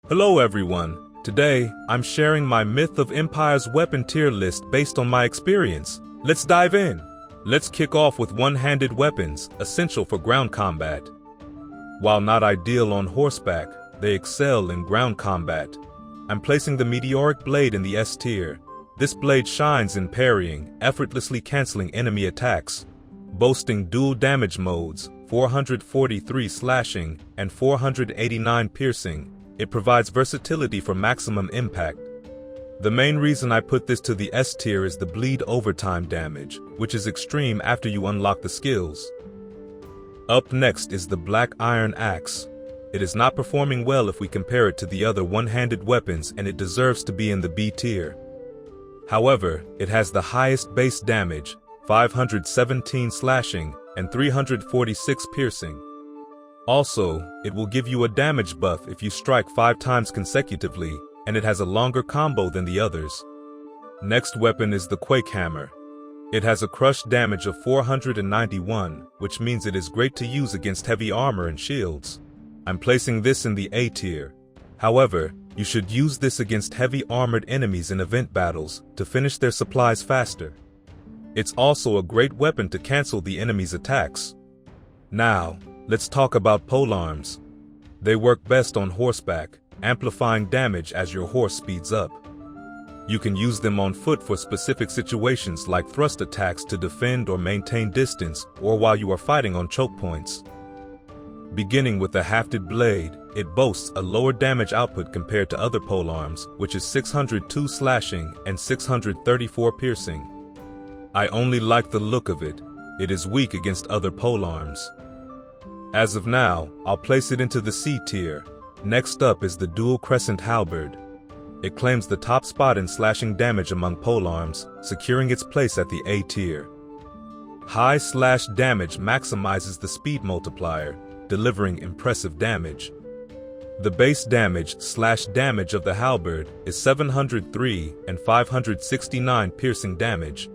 Hello everyone, today I'm sharing my Myth of Empires weapon tier list based on my experience. Let's dive in. Let's kick off with one-handed weapons, essential for ground combat. While not ideal on horseback, they excel in ground combat. I'm placing the Meteoric Blade in the S tier. This blade shines in parrying, effortlessly canceling enemy attacks. Boasting dual damage modes, 443 slashing and 489 piercing, it provides versatility for maximum impact. The main reason I put this to the S tier is the bleed overtime damage, which is extreme after you unlock the skills. Up next is the Black Iron Axe. It is not performing well if we compare it to the other one-handed weapons, and it deserves to be in the B tier. However, it has the highest base damage, 517 slashing and 346 piercing. Also, it will give you a damage buff if you strike 5 times consecutively, and it has a longer combo than the others. Next weapon is the Quake Hammer. It has a crush damage of 491, which means it is great to use against heavy armor and shields. I'm placing this in the A tier. However, you should use this against heavy armored enemies in event battles to finish their supplies faster. It's also a great weapon to cancel the enemy's attacks. Now, let's talk about Polearms. They work best on horseback, amplifying damage as your horse speeds up. You can use them on foot for specific situations like thrust attacks to defend or maintain distance, or while you are fighting on choke points. Beginning with the Hafted Blade, it boasts a lower damage output compared to other polearms, which is 602 slashing and 634 piercing. I only like the look of it. It is weak against other polearms. As of now, I'll place it into the C tier. Next up is the dual Crescent Halberd. It claims the top spot in slashing damage among polearms, securing its place at the A tier. High slash damage maximizes the speed multiplier, delivering impressive damage. The base damage / damage of the Halberd is 703 and 569 piercing damage.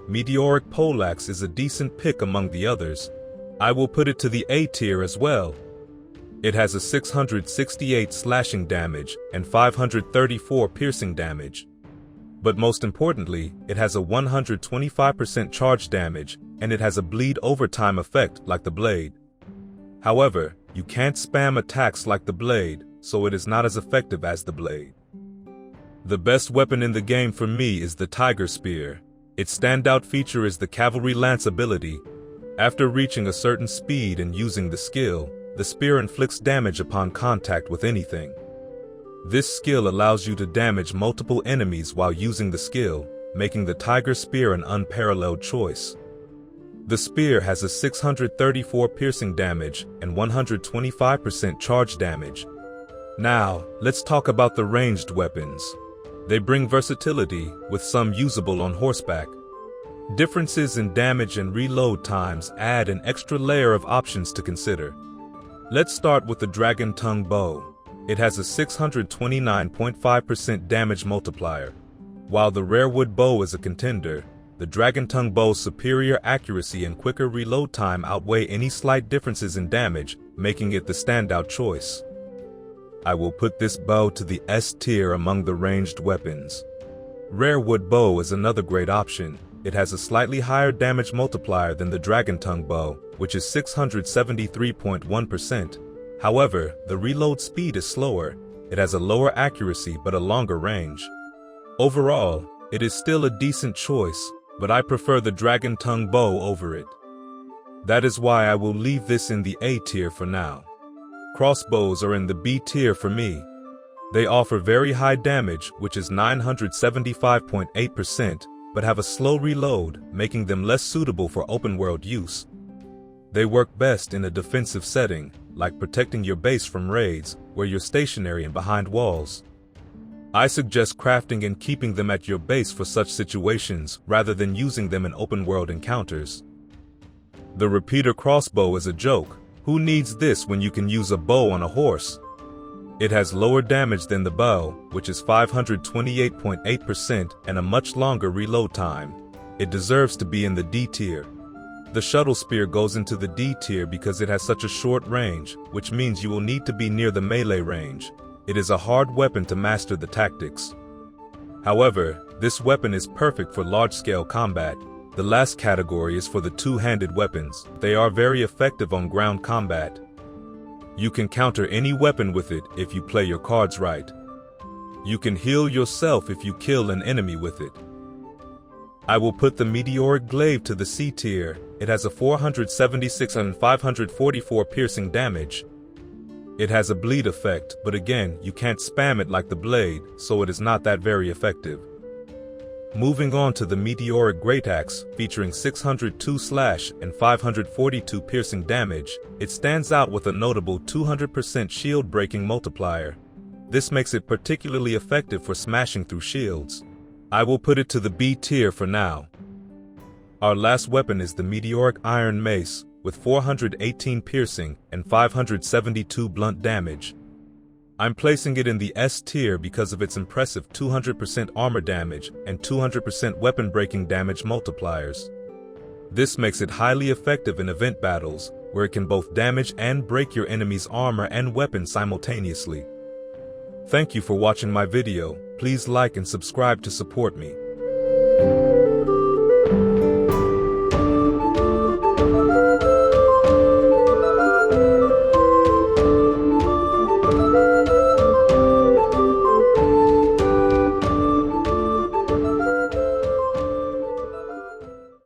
Meteoric Poleaxe is a decent pick among the others. I will put it to the A tier as well. It has a 668 slashing damage and 534 piercing damage. But most importantly, it has a 125% charge damage, and it has a bleed overtime effect like the blade. However, you can't spam attacks like the blade, so it is not as effective as the blade. The best weapon in the game for me is the Tiger Spear. Its standout feature is the Cavalry Lance ability. After reaching a certain speed and using the skill, the spear inflicts damage upon contact with anything. This skill allows you to damage multiple enemies while using the skill, making the Tiger Spear an unparalleled choice. The spear has a 634 piercing damage and 125% charge damage. Now, let's talk about the ranged weapons. They bring versatility, with some usable on horseback. Differences in damage and reload times add an extra layer of options to consider. Let's start with the Dragontongue Bow. It has a 629.5% damage multiplier. While the Rarewood Bow is a contender, the Dragontongue Bow's superior accuracy and quicker reload time outweigh any slight differences in damage, making it the standout choice. I will put this bow to the S tier among the ranged weapons. Rarewood Bow is another great option. It has a slightly higher damage multiplier than the Dragontongue Bow, which is 673.1%. However, the reload speed is slower. It has a lower accuracy but a longer range. Overall, it is still a decent choice, but I prefer the Dragontongue Bow over it. That is why I will leave this in the A tier for now. Crossbows are in the B tier for me. They offer very high damage, which is 975.8%, but have a slow reload, making them less suitable for open-world use. They work best in a defensive setting, like protecting your base from raids, where you're stationary and behind walls. I suggest crafting and keeping them at your base for such situations, rather than using them in open-world encounters. The repeater crossbow is a joke. Who needs this when you can use a bow on a horse? It has lower damage than the bow, which is 528.8% and a much longer reload time. It deserves to be in the D tier. The Shuttle Spear goes into the D tier because it has such a short range, which means you will need to be near the melee range. It is a hard weapon to master the tactics. However, this weapon is perfect for large-scale combat. The last category is for the two-handed weapons. They are very effective on ground combat. You can counter any weapon with it if you play your cards right. You can heal yourself if you kill an enemy with it. I will put the Meteoric Glaive to the C tier. It has a 476 and 544 piercing damage. It has a bleed effect, but again, you can't spam it like the blade, so it is not that very effective. Moving on to the Meteoric Greataxe, featuring 602 slash and 542 piercing damage, it stands out with a notable 200% shield breaking multiplier. This makes it particularly effective for smashing through shields. I will put it to the B tier for now. Our last weapon is the Meteoric Iron Mace, with 418 piercing and 572 blunt damage. I'm placing it in the S tier because of its impressive 200% armor damage and 200% weapon breaking damage multipliers. This makes it highly effective in event battles, where it can both damage and break your enemy's armor and weapon simultaneously. Thank you for watching my video. Please like and subscribe to support me.